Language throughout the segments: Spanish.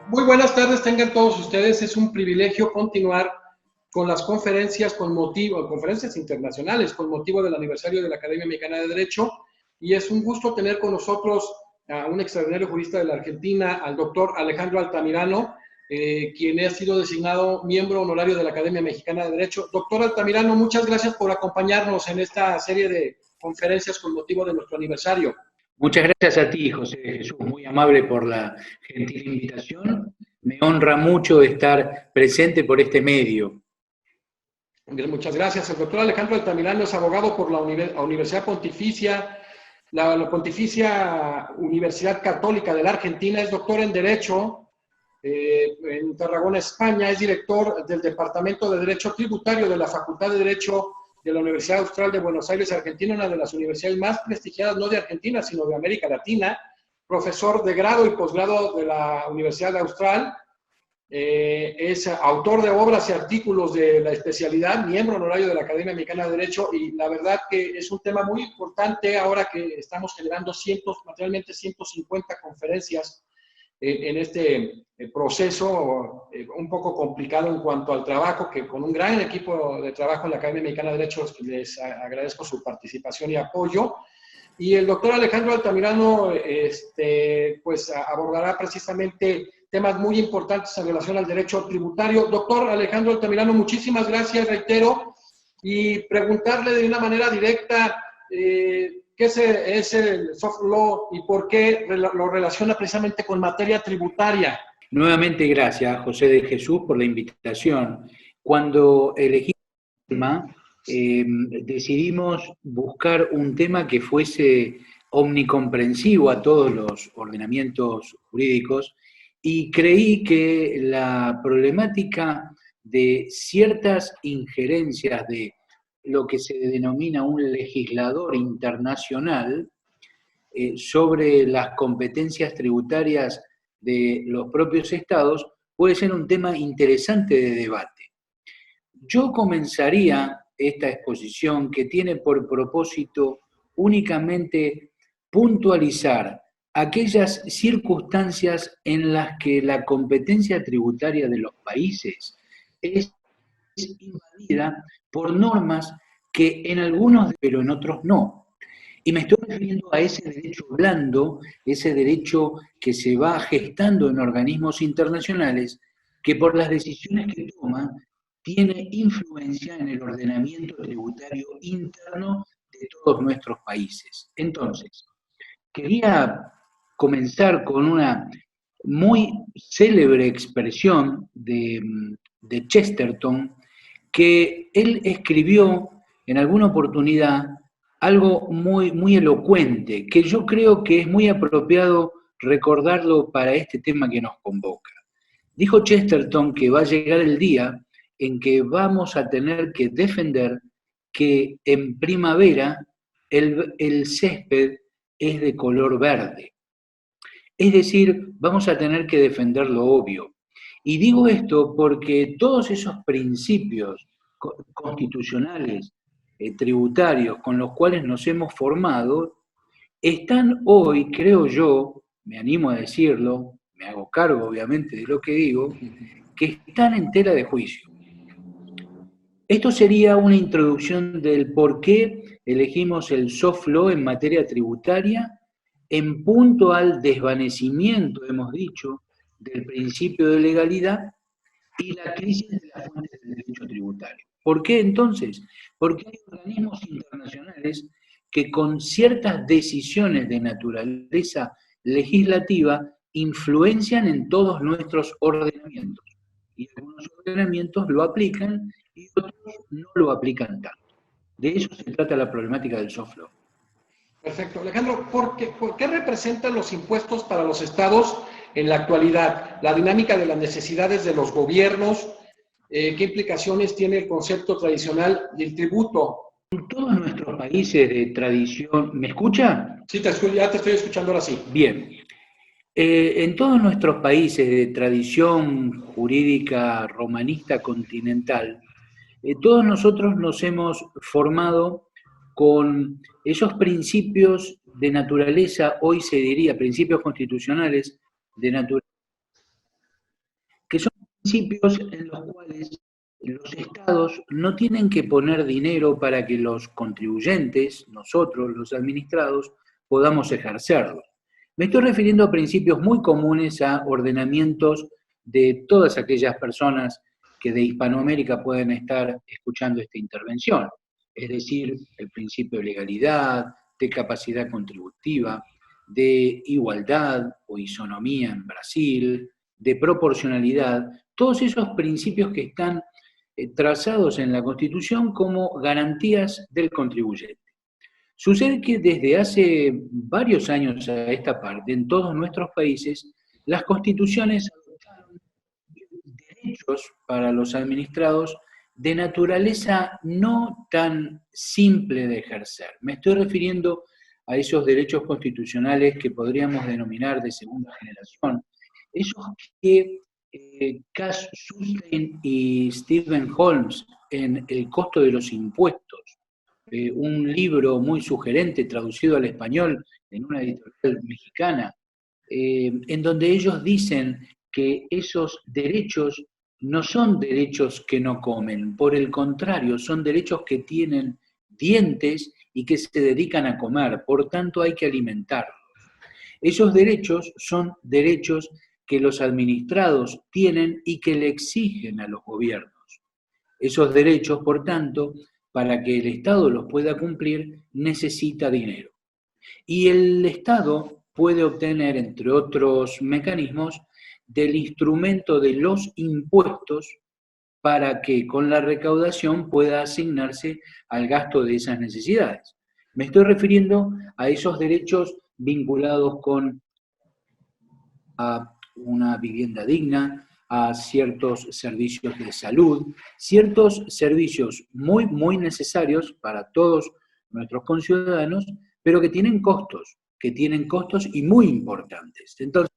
Muy buenas tardes, tengan todos ustedes. Es un privilegio continuar con las conferencias conferencias internacionales con motivo del aniversario de la Academia Mexicana de Derecho. Y es un gusto tener con nosotros a un extraordinario jurista de la Argentina, al doctor Alejandro Altamirano, quien ha sido designado miembro honorario de la Academia Mexicana de Derecho. Doctor Altamirano, muchas gracias por acompañarnos en esta serie de conferencias con motivo de nuestro aniversario. Muchas gracias a ti, José Jesús, muy amable por la gentil invitación. Me honra mucho estar presente por este medio. Muchas gracias. El doctor Alejandro Altamirano es abogado por la Universidad Pontificia, la Pontificia Universidad Católica de la Argentina, es doctor en Derecho en Tarragona, España, es director del Departamento de Derecho Tributario de la Facultad de Derecho de la Universidad Austral de Buenos Aires, Argentina, una de las universidades más prestigiadas, no de Argentina, sino de América Latina, profesor de grado y posgrado de la Universidad Austral. Es autor de obras y artículos de la especialidad, miembro honorario de la Academia Mexicana de Derecho, y la verdad que es un tema muy importante ahora que estamos generando materialmente 150 conferencias en este proceso un poco complicado en cuanto al trabajo, que con un gran equipo de trabajo en la Academia Mexicana de Derecho les agradezco su participación y apoyo. Y el doctor Alejandro Altamirano pues abordará precisamente temas muy importantes en relación al derecho tributario. Doctor Alejandro Altamirano, muchísimas gracias, reitero, y preguntarle de una manera directa qué es el soft law y por qué lo relaciona precisamente con materia tributaria. Nuevamente gracias, José de Jesús, por la invitación. Cuando elegí el tema, decidimos buscar un tema que fuese omnicomprensivo a todos los ordenamientos jurídicos y creí que la problemática de ciertas injerencias de lo que se denomina un legislador internacional sobre las competencias tributarias de los propios estados puede ser un tema interesante de debate. Yo comenzaría esta exposición que tiene por propósito únicamente puntualizar aquellas circunstancias en las que la competencia tributaria de los países es invadida por normas que en algunos, pero en otros no. Y me estoy refiriendo a ese derecho blando, ese derecho que se va gestando en organismos internacionales, que por las decisiones que toma tiene influencia en el ordenamiento tributario interno de todos nuestros países. Entonces, quería comenzar con una muy célebre expresión de Chesterton, que él escribió en alguna oportunidad algo muy, muy elocuente, que yo creo que es muy apropiado recordarlo para este tema que nos convoca. Dijo Chesterton que va a llegar el día en que vamos a tener que defender que en primavera el césped es de color verde. Es decir, vamos a tener que defender lo obvio. Y digo esto porque todos esos principios constitucionales, tributarios, con los cuales nos hemos formado, están hoy, creo yo, me animo a decirlo, me hago cargo obviamente de lo que digo, que están en tela de juicio. Esto sería una introducción del por qué elegimos el soft law en materia tributaria en punto al desvanecimiento, hemos dicho, del principio de legalidad y la crisis de las fuentes del derecho tributario. ¿Por qué entonces? Porque hay organismos internacionales que con ciertas decisiones de naturaleza legislativa influencian en todos nuestros ordenamientos. Y algunos ordenamientos lo aplican y otros no lo aplican tanto. De eso se trata la problemática del soft law. Perfecto. Alejandro, ¿por qué representan los impuestos para los estados en la actualidad? La dinámica de las necesidades de los gobiernos, ¿qué implicaciones tiene el concepto tradicional del tributo? En todos nuestros países de tradición, ¿me escucha? Sí, ya te estoy escuchando ahora sí. Bien. En todos nuestros países de tradición jurídica romanista continental, todos nosotros nos hemos formado con esos principios de naturaleza, hoy se diría principios constitucionales de naturaleza que son principios en los cuales los estados no tienen que poner dinero para que los contribuyentes, nosotros, los administrados, podamos ejercerlos. Me estoy refiriendo a principios muy comunes a ordenamientos de todas aquellas personas que de Hispanoamérica pueden estar escuchando esta intervención, es decir, el principio de legalidad, de capacidad contributiva, de igualdad o isonomía en Brasil, de proporcionalidad, todos esos principios que están trazados en la Constitución como garantías del contribuyente. Sucede que desde hace varios años a esta parte, en todos nuestros países, las constituciones adoptaron derechos para los administrados de naturaleza no tan simple de ejercer. Me estoy refiriendo a esos derechos constitucionales que podríamos denominar de segunda generación, esos que Cass Sunstein y Stephen Holmes en El costo de los impuestos, un libro muy sugerente traducido al español en una editorial mexicana, en donde ellos dicen que esos derechos no son derechos que no comen, por el contrario, son derechos que tienen dientes y que se dedican a comer, por tanto hay que alimentarlos. Esos derechos son derechos que los administrados tienen y que le exigen a los gobiernos. Esos derechos, por tanto, para que el Estado los pueda cumplir, necesita dinero. Y el Estado puede obtener, entre otros mecanismos, del instrumento de los impuestos para que con la recaudación pueda asignarse al gasto de esas necesidades. Me estoy refiriendo a esos derechos vinculados con una vivienda digna, a ciertos servicios de salud, ciertos servicios muy, muy necesarios para todos nuestros conciudadanos, pero que tienen costos y muy importantes. Entonces,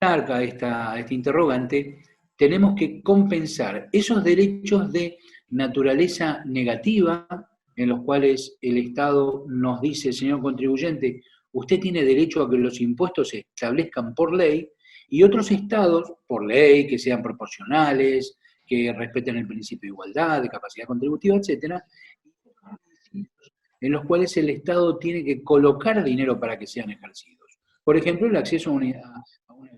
a esta interrogante, tenemos que compensar esos derechos de naturaleza negativa, en los cuales el Estado nos dice, señor contribuyente, usted tiene derecho a que los impuestos se establezcan por ley, y otros estados, por ley, que sean proporcionales, que respeten el principio de igualdad, de capacidad contributiva, etcétera, en los cuales el Estado tiene que colocar dinero para que sean ejercidos. Por ejemplo, el acceso a una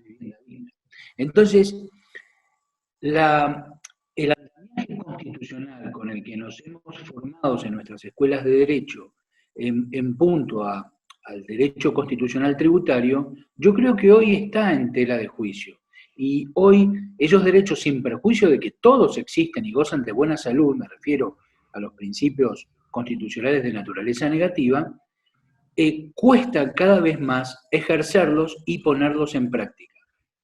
vivienda digna. Entonces, el andamiaje constitucional con el que nos hemos formado en nuestras escuelas de derecho en punto al derecho constitucional tributario, yo creo que hoy está en tela de juicio. Y hoy esos derechos, sin perjuicio de que todos existen y gozan de buena salud, me refiero a los principios constitucionales de naturaleza negativa, cuesta cada vez más ejercerlos y ponerlos en práctica.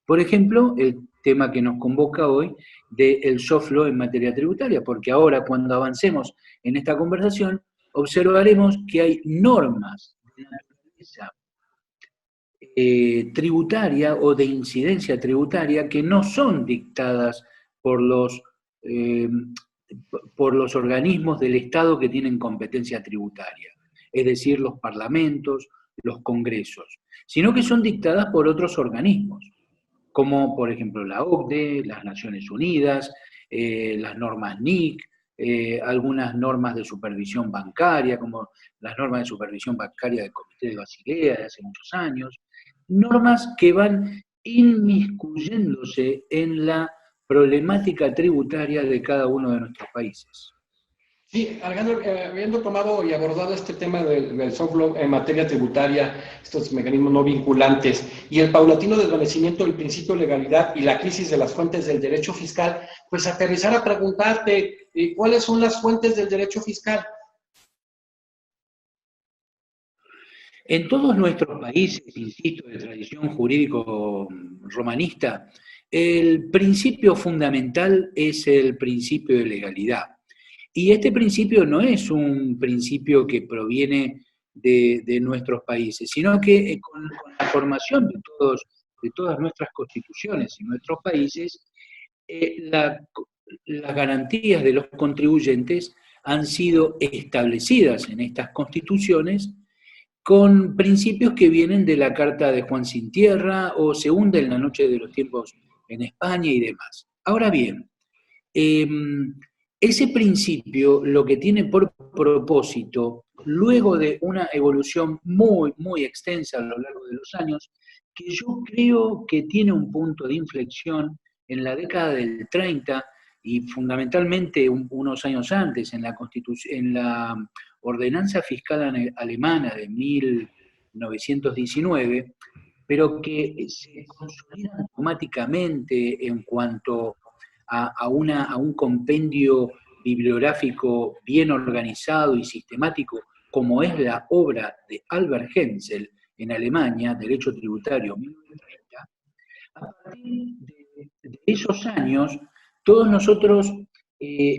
Por ejemplo, el tema que nos convoca hoy del soft law en materia tributaria, porque ahora cuando avancemos en esta conversación observaremos que hay normas de naturaleza tributaria o de incidencia tributaria que no son dictadas por los organismos del Estado que tienen competencia tributaria, es decir, los parlamentos, los congresos, sino que son dictadas por otros organismos, como por ejemplo la OCDE, las Naciones Unidas, las normas NIC, algunas normas de supervisión bancaria, como las normas de supervisión bancaria del Comité de Basilea de hace muchos años, normas que van inmiscuyéndose en la problemática tributaria de cada uno de nuestros países. Sí, Alejandro, habiendo tomado y abordado este tema del soft law en materia tributaria, estos mecanismos no vinculantes, y el paulatino desvanecimiento del principio de legalidad y la crisis de las fuentes del derecho fiscal, pues aterrizar a preguntarte, ¿cuáles son las fuentes del derecho fiscal? En todos nuestros países, insisto, de tradición jurídico-romanista, el principio fundamental es el principio de legalidad. Y este principio no es un principio que proviene de nuestros países, sino que con la formación de todas nuestras constituciones y nuestros países, las garantías de los contribuyentes han sido establecidas en estas constituciones con principios que vienen de la Carta de Juan Sin Tierra o se hunde en la noche de los tiempos en España y demás. Ahora bien, ese principio lo que tiene por propósito, luego de una evolución muy, muy extensa a lo largo de los años, que yo creo que tiene un punto de inflexión en la década del 30 y fundamentalmente unos años antes, en la ordenanza fiscal alemana de 1919, pero que se consolida automáticamente en cuanto a un compendio bibliográfico bien organizado y sistemático, como es la obra de Albert Hensel en Alemania, Derecho Tributario 1930, a partir de esos años, todos nosotros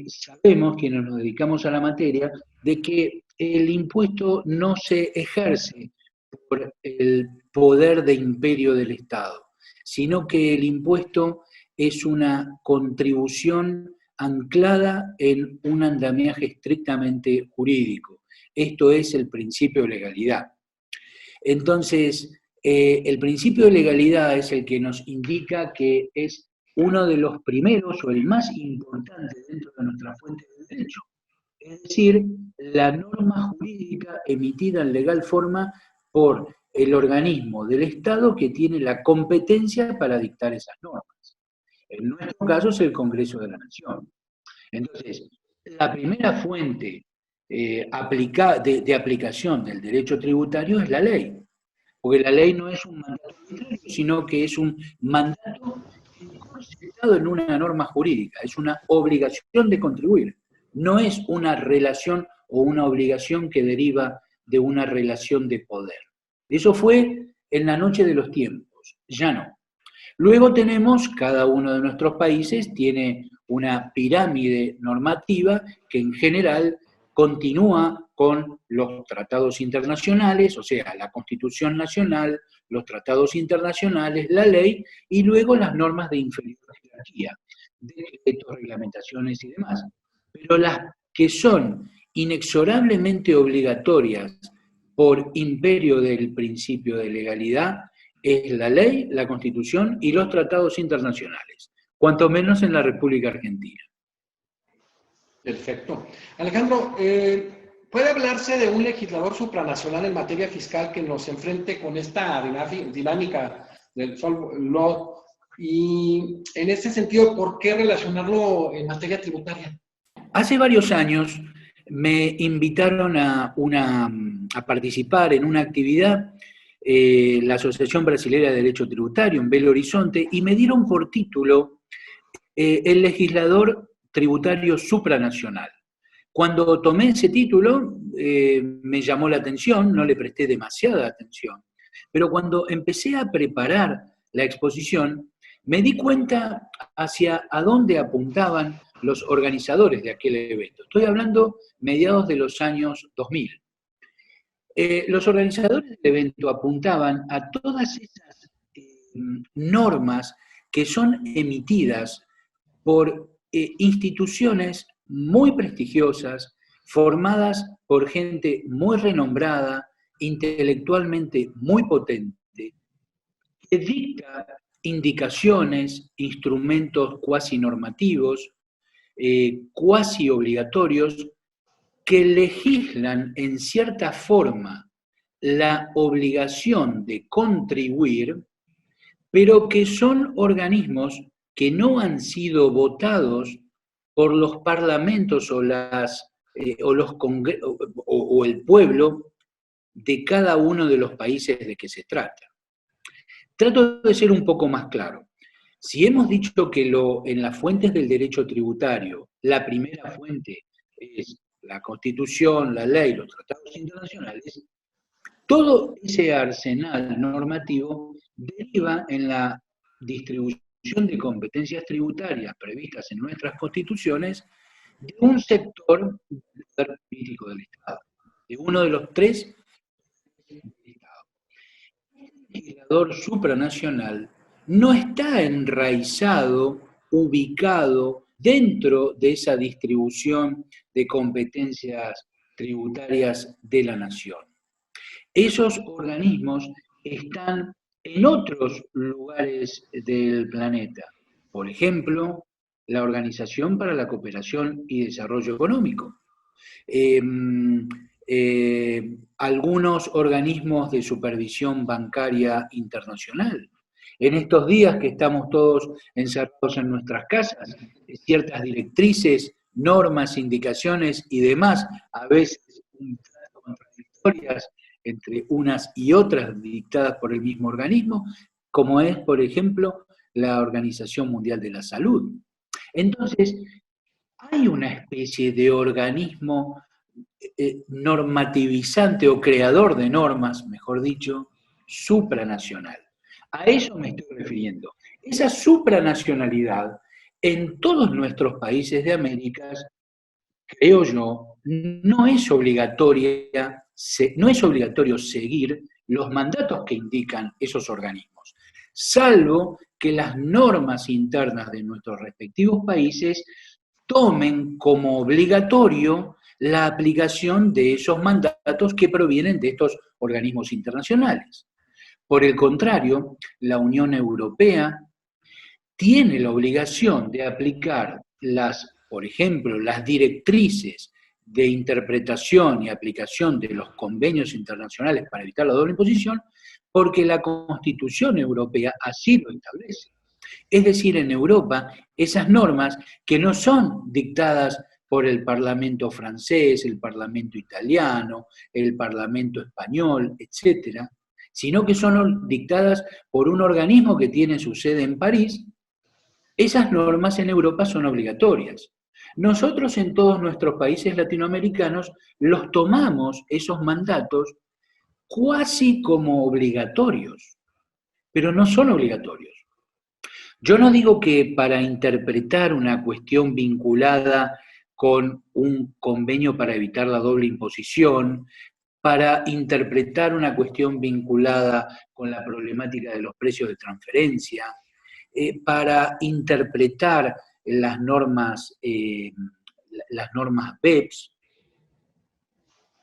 sabemos, quienes nos dedicamos a la materia, de que el impuesto no se ejerce por el poder de imperio del Estado, sino que el impuesto es una contribución anclada en un andamiaje estrictamente jurídico. Esto es el principio de legalidad. Entonces, el principio de legalidad es el que nos indica que es uno de los primeros o el más importante dentro de nuestra fuente de derecho. Es decir, la norma jurídica emitida en legal forma por el organismo del Estado que tiene la competencia para dictar esas normas. En nuestro caso es el Congreso de la Nación. Entonces, la primera fuente de aplicación del derecho tributario es la ley, porque la ley no es un mandato arbitrario, sino que es un mandato concentrado en una norma jurídica, es una obligación de contribuir, no es una relación o una obligación que deriva de una relación de poder. Eso fue en la noche de los tiempos, ya no. Luego tenemos, cada uno de nuestros países tiene una pirámide normativa que en general continúa con los tratados internacionales, o sea, la Constitución Nacional, los tratados internacionales, la ley, y luego las normas de inferior jerarquía, decretos, reglamentaciones y demás. Pero las que son inexorablemente obligatorias por imperio del principio de legalidad es la ley, la Constitución y los tratados internacionales, cuanto menos en la República Argentina. Perfecto. Alejandro, ¿puede hablarse de un legislador supranacional en materia fiscal que nos enfrente con esta dinámica del Solve Law? Y en ese sentido, ¿por qué relacionarlo en materia tributaria? Hace varios años me invitaron a participar en una actividad, la Asociación Brasilera de Derecho Tributario en Belo Horizonte, y me dieron por título el legislador tributario supranacional. Cuando tomé ese título me llamó la atención, no le presté demasiada atención, pero cuando empecé a preparar la exposición me di cuenta hacia a dónde apuntaban los organizadores de aquel evento. Estoy hablando mediados de los años 2000. Los organizadores del evento apuntaban a todas esas normas que son emitidas por instituciones muy prestigiosas, formadas por gente muy renombrada, intelectualmente muy potente, que dicta indicaciones, instrumentos cuasi normativos, cuasi obligatorios, que legislan en cierta forma la obligación de contribuir, pero que son organismos que no han sido votados por los parlamentos o el pueblo de cada uno de los países de que se trata. Trato de ser un poco más claro. Si hemos dicho que en las fuentes del derecho tributario, la primera fuente es la Constitución, la ley, los tratados internacionales, todo ese arsenal normativo deriva en la distribución de competencias tributarias previstas en nuestras constituciones de un sector del poder político del Estado, de uno de los tres del Estado. El legislador supranacional no está enraizado, ubicado dentro de esa distribución de competencias tributarias de la nación. Esos organismos están en otros lugares del planeta. Por ejemplo, la Organización para la Cooperación y Desarrollo Económico. Algunos organismos de supervisión bancaria internacional. En estos días que estamos todos encerrados en nuestras casas, ciertas directrices, normas, indicaciones y demás, a veces un tanto contradictorias entre unas y otras dictadas por el mismo organismo, como es, por ejemplo, la Organización Mundial de la Salud. Entonces, hay una especie de organismo normativizante o creador de normas, mejor dicho, supranacional. A eso me estoy refiriendo. Esa supranacionalidad en todos nuestros países de América, creo yo, no es obligatorio seguir los mandatos que indican esos organismos, salvo que las normas internas de nuestros respectivos países tomen como obligatorio la aplicación de esos mandatos que provienen de estos organismos internacionales. Por el contrario, la Unión Europea tiene la obligación de aplicar por ejemplo, las directrices de interpretación y aplicación de los convenios internacionales para evitar la doble imposición, porque la Constitución Europea así lo establece. Es decir, en Europa, esas normas que no son dictadas por el Parlamento francés, el Parlamento italiano, el Parlamento español, etcétera, sino que son dictadas por un organismo que tiene su sede en París, esas normas en Europa son obligatorias. Nosotros en todos nuestros países latinoamericanos los tomamos, esos mandatos, cuasi como obligatorios, pero no son obligatorios. Yo no digo que para interpretar una cuestión vinculada con un convenio para evitar la doble imposición, para interpretar una cuestión vinculada con la problemática de los precios de transferencia, para interpretar las normas BEPS,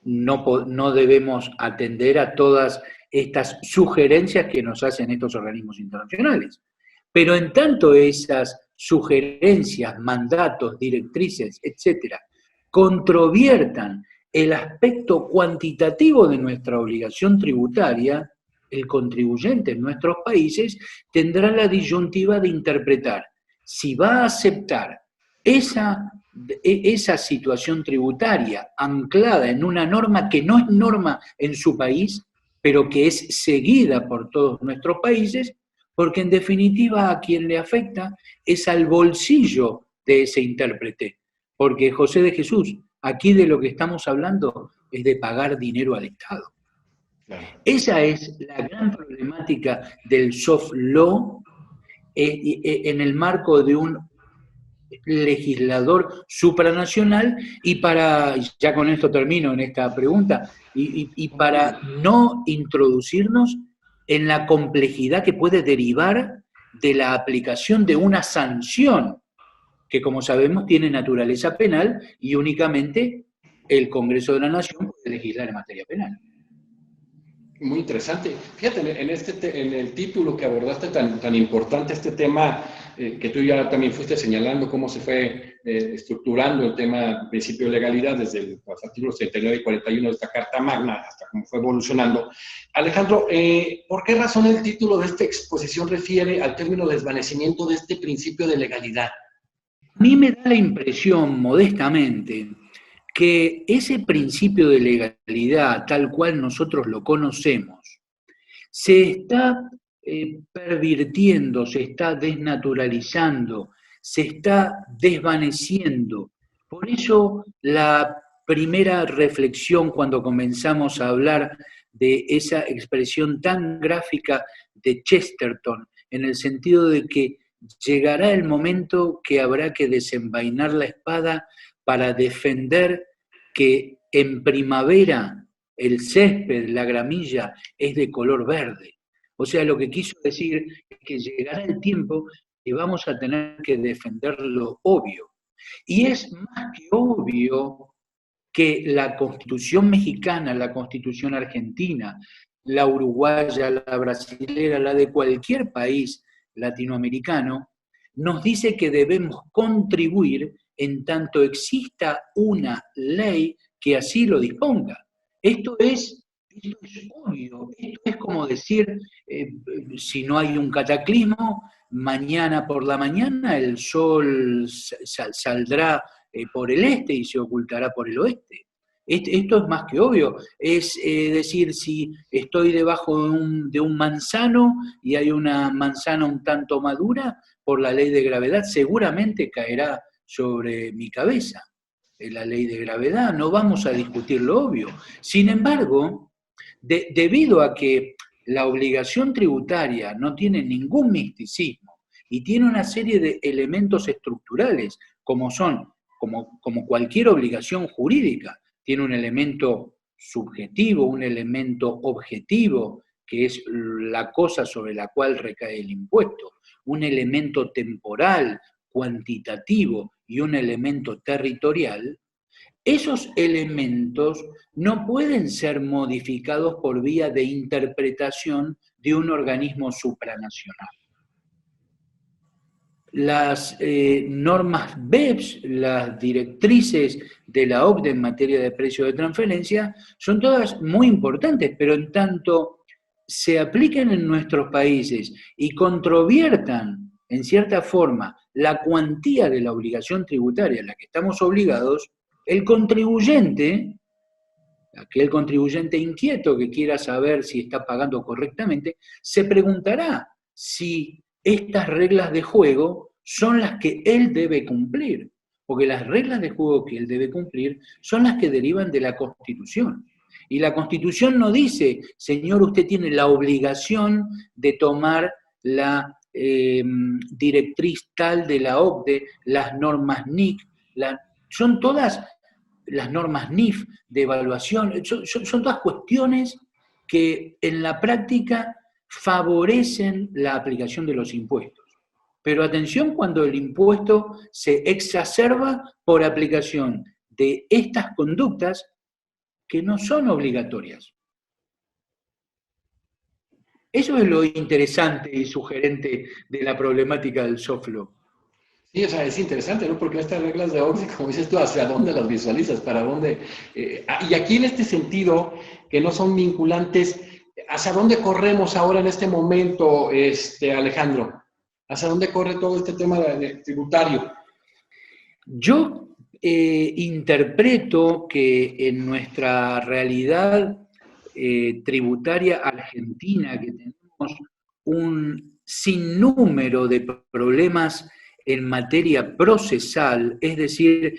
no debemos atender a todas estas sugerencias que nos hacen estos organismos internacionales. Pero en tanto esas sugerencias, mandatos, directrices, etcétera, controviertan el aspecto cuantitativo de nuestra obligación tributaria, el contribuyente en nuestros países tendrá la disyuntiva de interpretar si va a aceptar esa situación tributaria anclada en una norma que no es norma en su país, pero que es seguida por todos nuestros países, porque en definitiva a quien le afecta es al bolsillo de ese intérprete. Porque José de Jesús, aquí de lo que estamos hablando es de pagar dinero al Estado. Claro. Esa es la gran problemática del soft law en el marco de un legislador supranacional y ya con esto termino en esta pregunta, y para no introducirnos en la complejidad que puede derivar de la aplicación de una sanción que, como sabemos, tiene naturaleza penal y únicamente el Congreso de la Nación puede legislar en materia penal. Muy interesante. Fíjate, en el título que abordaste tan importante este tema, que tú ya también fuiste señalando cómo se fue estructurando el tema del principio de legalidad desde los artículos 39 y 41 de esta Carta Magna hasta cómo fue evolucionando. Alejandro, ¿por qué razón el título de esta exposición refiere al término desvanecimiento de este principio de legalidad? A mí me da la impresión, modestamente, que ese principio de legalidad, tal cual nosotros lo conocemos, se está pervirtiendo, se está desnaturalizando, se está desvaneciendo. Por eso la primera reflexión cuando comenzamos a hablar de esa expresión tan gráfica de Chesterton, en el sentido de que llegará el momento que habrá que desenvainar la espada para defender que en primavera el césped, la gramilla, es de color verde. O sea, lo que quiso decir es que llegará el tiempo que vamos a tener que defender lo obvio. Y es más que obvio que la Constitución mexicana, la Constitución argentina, la uruguaya, la brasilera, la de cualquier país latinoamericano, nos dice que debemos contribuir en tanto exista una ley que así lo disponga. Esto es obvio, esto es como decir, si no hay un cataclismo, mañana por la mañana el sol saldrá por el este y se ocultará por el oeste. Esto es más que obvio, es decir, si estoy debajo de un manzano y hay una manzana un tanto madura, por la ley de gravedad seguramente caerá sobre mi cabeza. La ley de gravedad, no vamos a discutir lo obvio. Sin embargo, debido a que la obligación tributaria no tiene ningún misticismo y tiene una serie de elementos estructurales, como cualquier obligación jurídica, tiene un elemento subjetivo, un elemento objetivo, que es la cosa sobre la cual recae el impuesto, un elemento temporal, cuantitativo y un elemento territorial, esos elementos no pueden ser modificados por vía de interpretación de un organismo supranacional. Las normas BEPS, las directrices de la OCDE en materia de precio de transferencia, son todas muy importantes, pero en tanto se apliquen en nuestros países y controviertan, en cierta forma, la cuantía de la obligación tributaria a la que estamos obligados, el contribuyente, aquel contribuyente inquieto que quiera saber si está pagando correctamente, se preguntará si estas reglas de juego son las que él debe cumplir, porque las reglas de juego que él debe cumplir son las que derivan de la Constitución. Y la Constitución no dice, señor, usted tiene la obligación de tomar la directriz tal de la OCDE, las normas NIC, son todas las normas NIF de evaluación, son todas cuestiones que en la práctica favorecen la aplicación de los impuestos. Pero atención cuando el impuesto se exacerba por aplicación de estas conductas que no son obligatorias. Eso es lo interesante y sugerente de la problemática del soft law. Sí, o sea, es interesante, ¿no? Porque estas reglas de OCDE, como dices tú, ¿hacia dónde las visualizas? ¿Para dónde? Y aquí en este sentido, que no son vinculantes, ¿hacia dónde corremos ahora en este momento, Alejandro? ¿Hacia dónde corre todo este tema tributario? Yo interpreto que en nuestra realidad tributaria argentina, que tenemos un sinnúmero de problemas en materia procesal, es decir,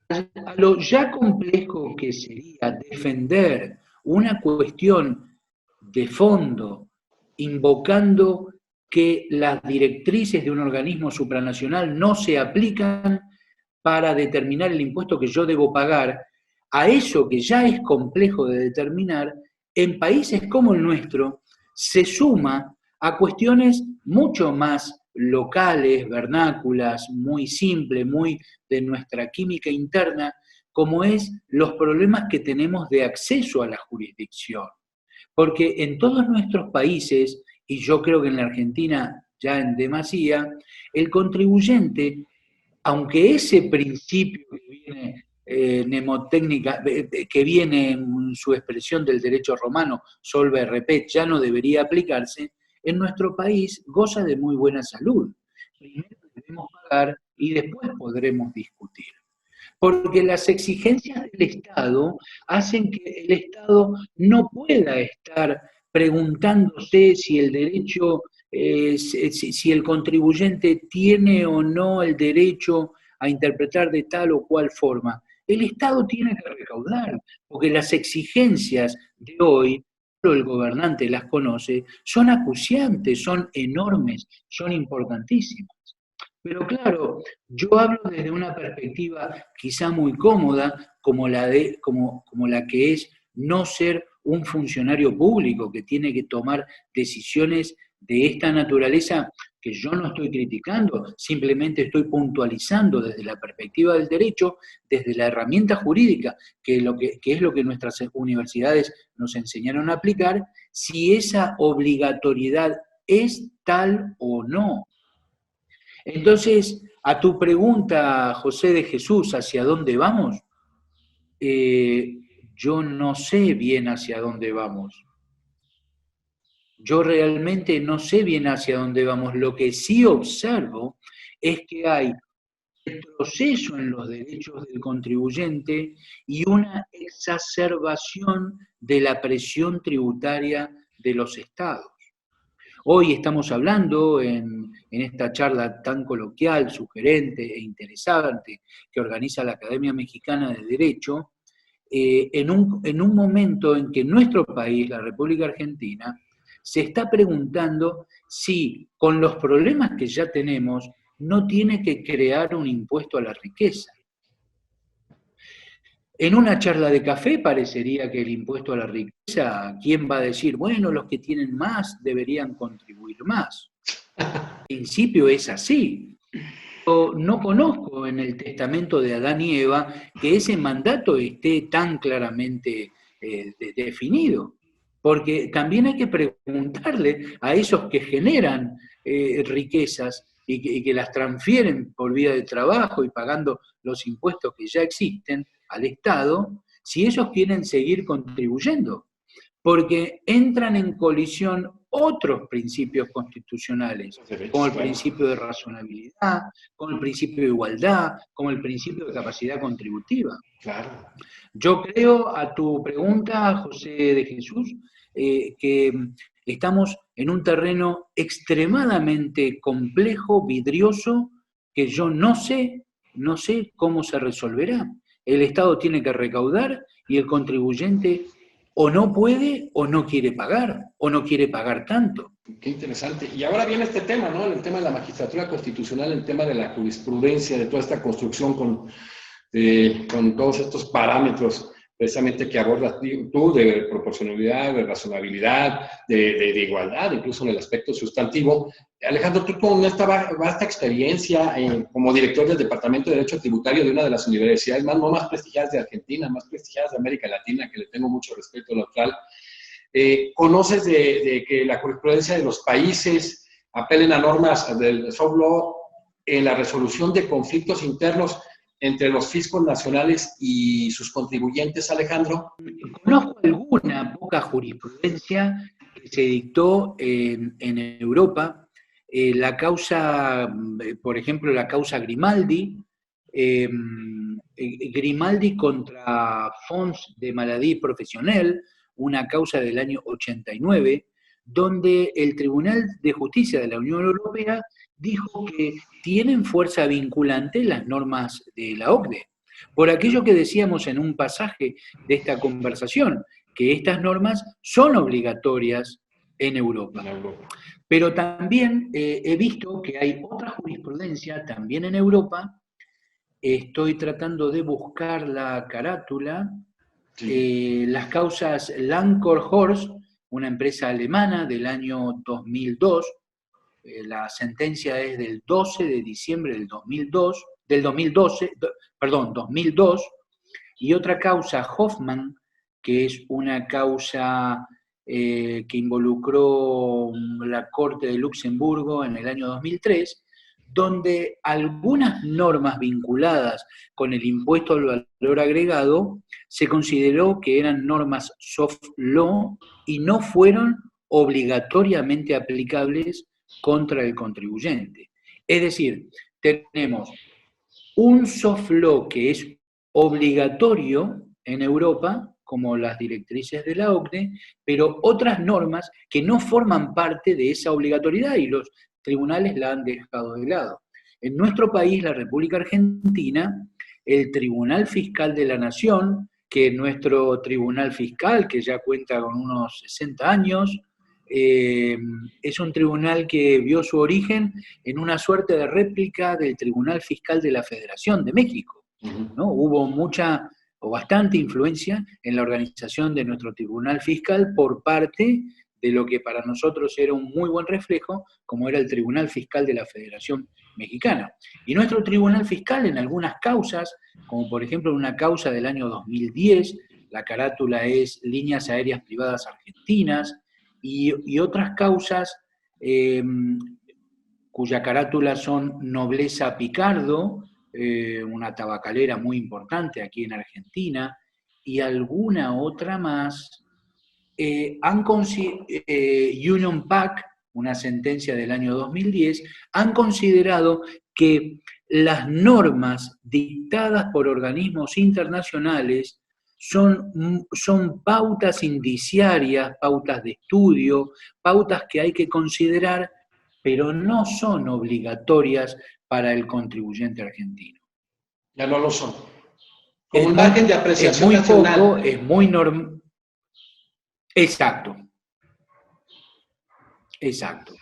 a lo ya complejo que sería defender una cuestión de fondo, invocando que las directrices de un organismo supranacional no se aplican para determinar el impuesto que yo debo pagar, a eso que ya es complejo de determinar, en países como el nuestro, se suma a cuestiones mucho más locales, vernáculas, muy simples, muy de nuestra química interna, como es los problemas que tenemos de acceso a la jurisdicción. Porque en todos nuestros países, y yo creo que en la Argentina ya en demasía, el contribuyente, aunque ese principio que viene mnemotécnica, que viene en su expresión del derecho romano, solve repet, ya no debería aplicarse, en nuestro país goza de muy buena salud. Primero debemos pagar y después podremos discutir. Porque las exigencias del Estado hacen que el Estado no pueda estar preguntándose si el derecho, si el contribuyente tiene o no el derecho a interpretar de tal o cual forma. El Estado tiene que recaudar, porque las exigencias de hoy, el gobernante las conoce, son acuciantes, son enormes, son importantísimas. Pero claro, yo hablo desde una perspectiva quizá muy cómoda, como la que es no ser un funcionario público que tiene que tomar decisiones de esta naturaleza que yo no estoy criticando, simplemente estoy puntualizando desde la perspectiva del derecho, desde la herramienta jurídica, que es lo que nuestras universidades nos enseñaron a aplicar, si esa obligatoriedad ¿es tal o no? Entonces, a tu pregunta, José de Jesús, ¿hacia dónde vamos? Yo no sé bien hacia dónde vamos. Yo realmente no sé bien hacia dónde vamos. Lo que sí observo es que hay retroceso en los derechos del contribuyente y una exacerbación de la presión tributaria de los estados. Hoy estamos hablando en esta charla tan coloquial, sugerente e interesante que organiza la Academia Mexicana de Derecho, en un momento en que nuestro país, la República Argentina, se está preguntando si con los problemas que ya tenemos no tiene que crear un impuesto a la riqueza. En una charla de café parecería que el impuesto a la riqueza, ¿quién va a decir? Bueno, los que tienen más deberían contribuir más. En principio es así. Yo no conozco en el testamento de Adán y Eva que ese mandato esté tan claramente definido. Porque también hay que preguntarle a esos que generan riquezas y que las transfieren por vía de trabajo y pagando los impuestos que ya existen al Estado, si ellos quieren seguir contribuyendo, porque entran en colisión otros principios constitucionales, como el principio de razonabilidad, como el principio de igualdad, como el principio de capacidad contributiva. Claro. Yo creo, a tu pregunta, José de Jesús, que estamos en un terreno extremadamente complejo, vidrioso, que yo no sé cómo se resolverá. El Estado tiene que recaudar y el contribuyente o no puede o no quiere pagar tanto. Qué interesante. Y ahora viene este tema, ¿no? El tema de la magistratura constitucional, el tema de la jurisprudencia, de toda esta construcción con todos estos parámetros precisamente que abordas tú, de proporcionalidad, de razonabilidad, de igualdad, incluso en el aspecto sustantivo. Alejandro, tú con esta vasta experiencia como director del Departamento de Derecho Tributario de una de las universidades más prestigiadas de Argentina, más prestigiadas de América Latina, que le tengo mucho respeto natural, ¿conoces de que la jurisprudencia de los países apelen a normas del soft law en la resolución de conflictos internos entre los fiscos nacionales y sus contribuyentes, Alejandro? Conozco alguna poca jurisprudencia que se dictó en Europa. La causa, por ejemplo, la causa Grimaldi, Grimaldi contra Fonds de Maladie Professionnelle, una causa del año 89, donde el Tribunal de Justicia de la Unión Europea dijo que tienen fuerza vinculante las normas de la OCDE. Por aquello que decíamos en un pasaje de esta conversación, que estas normas son obligatorias en Europa. Pero también he visto que hay otra jurisprudencia también en Europa. Estoy tratando de buscar la carátula. Sí. Las causas Lankhorst, una empresa alemana del año 2002, la sentencia es del 12 de diciembre del 2002, 2002, y otra causa Hoffman, que es una causa que involucró la Corte de Luxemburgo en el año 2003, donde algunas normas vinculadas con el impuesto al valor agregado se consideró que eran normas soft law y no fueron obligatoriamente aplicables contra el contribuyente. Es decir, tenemos un soft law que es obligatorio en Europa, como las directrices de la OCDE, pero otras normas que no forman parte de esa obligatoriedad y los tribunales la han dejado de lado. En nuestro país, la República Argentina, el Tribunal Fiscal de la Nación, que es nuestro tribunal fiscal, que ya cuenta con unos 60 años, es un tribunal que vio su origen en una suerte de réplica del Tribunal Fiscal de la Federación de México, ¿no? Hubo mucha o bastante influencia en la organización de nuestro tribunal fiscal por parte de lo que para nosotros era un muy buen reflejo, como era el Tribunal Fiscal de la Federación Mexicana. Y nuestro tribunal fiscal en algunas causas, como por ejemplo en una causa del año 2010, la carátula es Líneas Aéreas Privadas Argentinas, y otras causas cuya carátula son Nobleza Picardo, una tabacalera muy importante aquí en Argentina, y alguna otra más, Union Pack, una sentencia del año 2010, han considerado que las normas dictadas por organismos internacionales son pautas indiciarias, pautas de estudio, pautas que hay que considerar, pero no son obligatorias para el contribuyente argentino. Ya no lo son. Como un margen de apreciación es muy nacional. poco, es muy normal. Exacto. Exacto.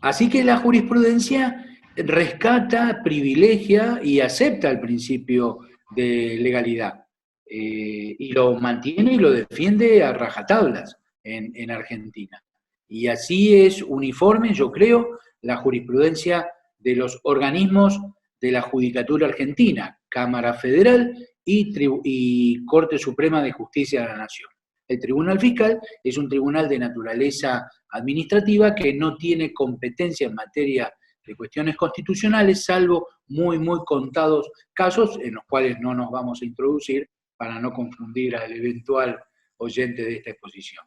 Así que la jurisprudencia rescata, privilegia y acepta el principio de legalidad. Y lo mantiene y lo defiende a rajatablas en Argentina. Y así es uniforme, yo creo, la jurisprudencia de los organismos de la Judicatura Argentina, Cámara Federal y Corte Suprema de Justicia de la Nación. El Tribunal Fiscal es un tribunal de naturaleza administrativa que no tiene competencia en materia de cuestiones constitucionales, salvo muy, muy contados casos en los cuales no nos vamos a introducir para no confundir al eventual oyente de esta exposición.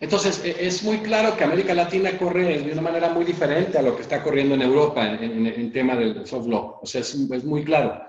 Entonces, es muy claro que América Latina corre de una manera muy diferente a lo que está corriendo en Europa en tema del soft law. O sea, es muy claro.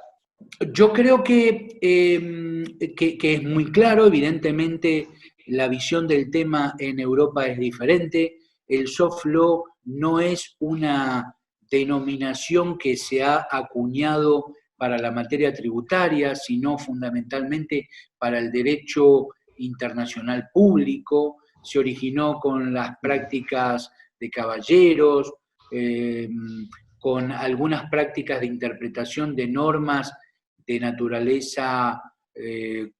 Yo creo que es muy claro, evidentemente la visión del tema en Europa es diferente. El soft law no es una denominación que se ha acuñado para la materia tributaria, sino fundamentalmente para el derecho internacional público. Se originó con las prácticas de caballeros, con algunas prácticas de interpretación de normas de naturaleza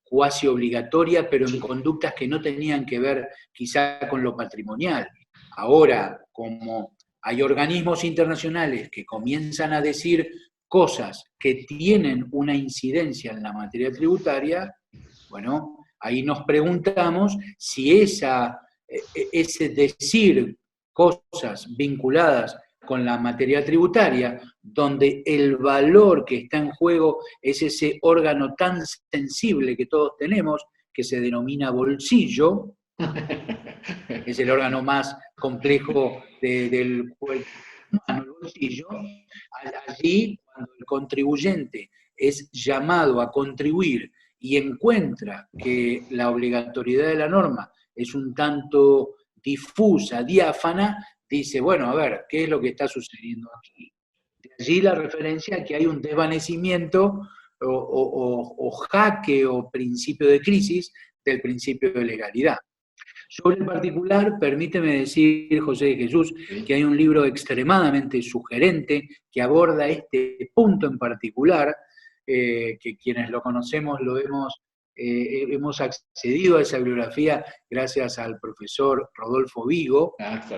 cuasi obligatoria, pero en conductas que no tenían que ver quizá con lo patrimonial. Ahora, como hay organismos internacionales que comienzan a decir cosas que tienen una incidencia en la materia tributaria, bueno, ahí nos preguntamos si ese decir cosas vinculadas con la materia tributaria, donde el valor que está en juego es ese órgano tan sensible que todos tenemos, que se denomina bolsillo, es el órgano más complejo del cuerpo humano, el bolsillo. Allí, cuando el contribuyente es llamado a contribuir y encuentra que la obligatoriedad de la norma es un tanto difusa, diáfana, dice, bueno, a ver, ¿qué es lo que está sucediendo aquí? De allí la referencia a que hay un desvanecimiento o jaque o principio de crisis del principio de legalidad. Sobre el particular, permíteme decir, José de Jesús, que hay un libro extremadamente sugerente que aborda este punto en particular, que quienes lo conocemos hemos accedido a esa bibliografía gracias al profesor Rodolfo Vigo,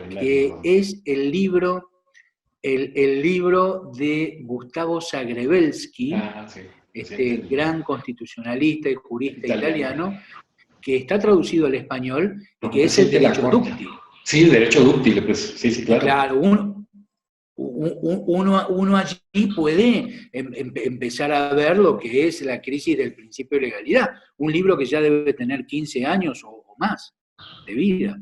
que es el libro de Gustavo Zagrebelsky, gran constitucionalista y jurista italiano, que está traducido al español y que es el derecho dúctil. Sí, el derecho dúctil, pues, sí, claro. Claro, uno allí puede empezar a ver lo que es la crisis del principio de legalidad. Un libro que ya debe tener 15 años o más de vida.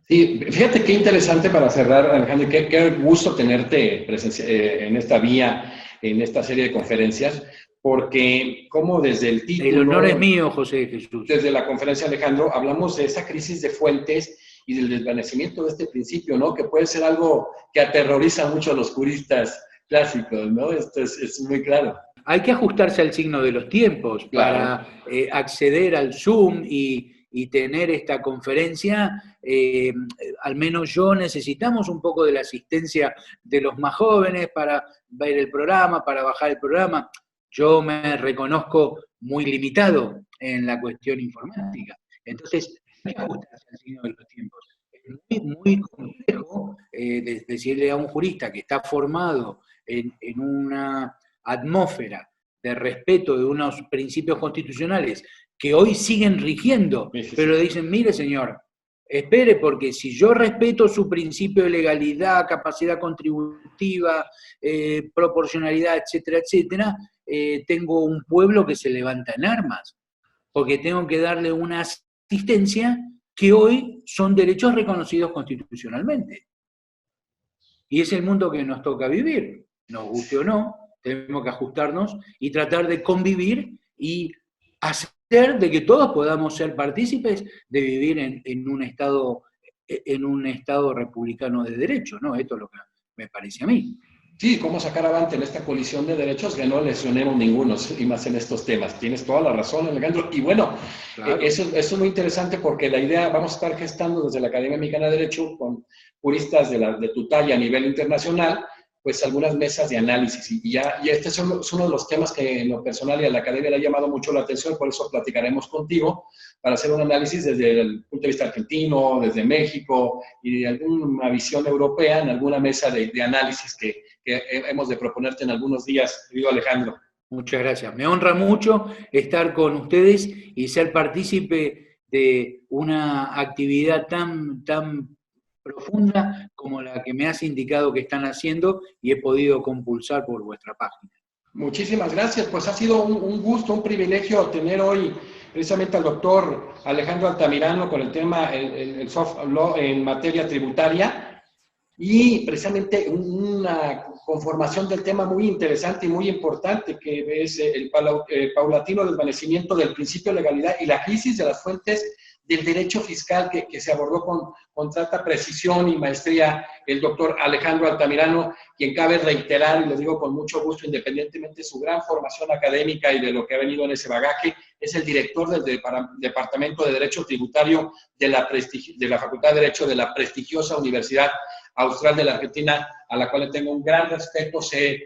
Sí, fíjate qué interesante para cerrar, Alejandro, qué gusto tenerte en esta vía, en esta serie de conferencias, porque como desde el título... El honor es mío, José Jesús. Desde la conferencia, Alejandro, hablamos de esa crisis de fuentes y del desvanecimiento de este principio, ¿no? Que puede ser algo que aterroriza mucho a los juristas clásicos, ¿no? Esto es muy claro. Hay que ajustarse al signo de los tiempos para acceder al Zoom y tener esta conferencia. Al menos yo necesitamos un poco de la asistencia de los más jóvenes para ver el programa, para bajar el programa. Yo me reconozco muy limitado en la cuestión informática. Entonces, hay que ajustarse al signo de los tiempos. Es muy complejo decirle a un jurista que está formado en una atmósfera de respeto de unos principios constitucionales que hoy siguen rigiendo, pero le dicen, mire señor, espere, porque si yo respeto su principio de legalidad, capacidad contributiva, proporcionalidad, etcétera, etcétera, tengo un pueblo que se levanta en armas, porque tengo que darle una asistencia que hoy son derechos reconocidos constitucionalmente. Y es el mundo que nos toca vivir, nos guste o no, tenemos que ajustarnos y tratar de convivir y hacer de que todos podamos ser partícipes de vivir en un estado republicano de derecho, ¿no? Esto es lo que me parece a mí. Sí, cómo sacar avante en esta colisión de derechos que no lesionemos ninguno, y más en estos temas. Tienes toda la razón, Alejandro. Y bueno, claro. Eso es muy interesante porque la idea, vamos a estar gestando desde la Academia Mexicana de Derecho con juristas de tu talla a nivel internacional, pues algunas mesas de análisis. Y este es uno de los temas que en lo personal y a la Academia le ha llamado mucho la atención, por eso platicaremos contigo para hacer un análisis desde el punto de vista argentino, desde México y de alguna visión europea en alguna mesa de análisis que hemos de proponerte en algunos días, querido Alejandro. Muchas gracias. Me honra mucho estar con ustedes y ser partícipe de una actividad tan profunda como la que me has indicado que están haciendo y he podido compulsar por vuestra página. Muchísimas gracias. Pues ha sido un gusto, un privilegio tener hoy precisamente al doctor Alejandro Altamirano con el tema el soft law en materia tributaria y precisamente una conformación del tema muy interesante y muy importante que es el paulatino desvanecimiento del principio de legalidad y la crisis de las fuentes del derecho fiscal que se abordó con tanta precisión y maestría el doctor Alejandro Altamirano, quien cabe reiterar, y lo digo con mucho gusto, independientemente de su gran formación académica y de lo que ha venido en ese bagaje, es el director del Departamento de Derecho Tributario de la Facultad de Derecho de la prestigiosa Universidad Austral de la Argentina, a la cual le tengo un gran respeto, sé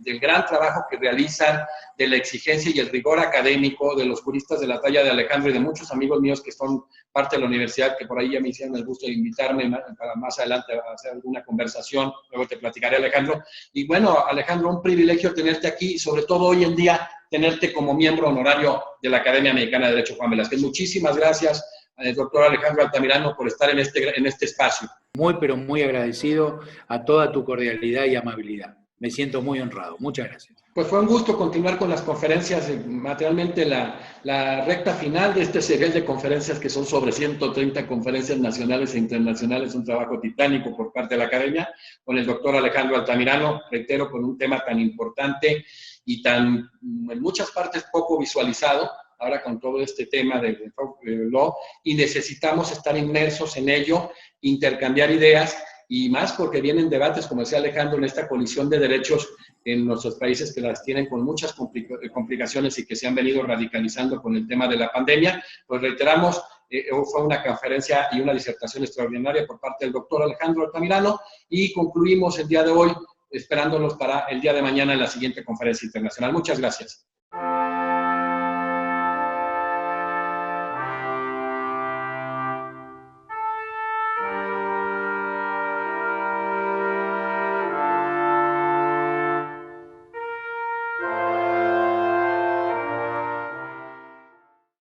del gran trabajo que realizan, de la exigencia y el rigor académico de los juristas de la talla de Alejandro y de muchos amigos míos que son parte de la universidad, que por ahí ya me hicieron el gusto de invitarme para más adelante a hacer alguna conversación, luego te platicaré, Alejandro. Y bueno, Alejandro, un privilegio tenerte aquí y sobre todo hoy en día tenerte como miembro honorario de la Academia Mexicana de Derecho Juan Velázquez. Muchísimas gracias, doctor Alejandro Altamirano, por estar en este espacio. Muy, pero muy agradecido a toda tu cordialidad y amabilidad. Me siento muy honrado. Muchas gracias. Pues fue un gusto continuar con las conferencias, materialmente la recta final de este serial de conferencias que son sobre 130 conferencias nacionales e internacionales, un trabajo titánico por parte de la Academia, con el doctor Alejandro Altamirano, reitero, con un tema tan importante y tan, en muchas partes, poco visualizado, ahora con todo este tema del law, y necesitamos estar inmersos en ello, intercambiar ideas, y más porque vienen debates, como decía Alejandro, en esta colisión de derechos en nuestros países que las tienen con muchas complicaciones y que se han venido radicalizando con el tema de la pandemia. Pues reiteramos, fue una conferencia y una disertación extraordinaria por parte del doctor Alejandro Altamirano y concluimos el día de hoy esperándolos para el día de mañana en la siguiente conferencia internacional. Muchas gracias.